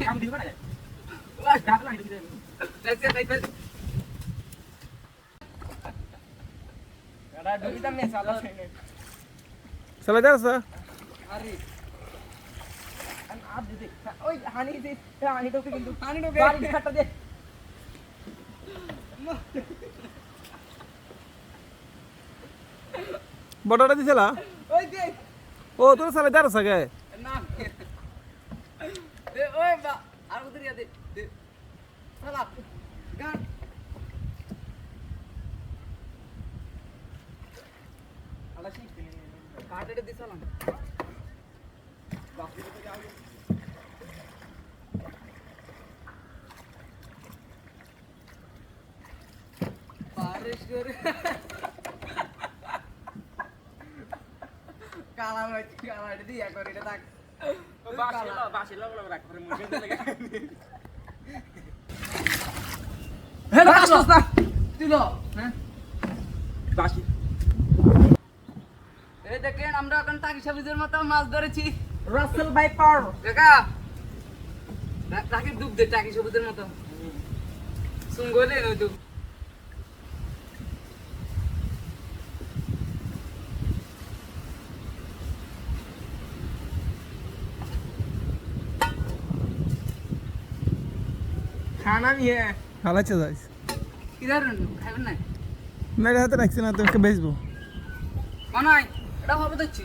কাম দিবা না ওই ডাকলা এটা দিতে দেখতে দেখতে এডা ডুবিতা মে সালা চলে যাস আরে आप दे ओए हानी टोके किंतु हानी टोके बारी घाटा दे বড়টা দিছিলা ओए दे ও তোর চলে যাস আগে ना दे ओए बा আর উধর দে दे साला गान আলা শিখ কাটে দিছালাম বাকি তো যাও बारिश कर काला मच काला दिया कर এটা থাক বাসিলা বলে রাখ করে মুখে লাগে হে বাসটা দিলো হ্যাঁ বাসি এই দেখেন আমরা এখন টাকি সবুজের মতো মাছ ধরেছি রাসেল ভাইপার কাকা টাকি ডুব দে টাকি সবুজের মতো সুঙ্গলে নয় তো खाना भी है হালাচ্ছে যাইস किधर खाइबेन ना মেরে হাতে রাখছি না তোকে বেচবো বানাই এটা হবে দেখছি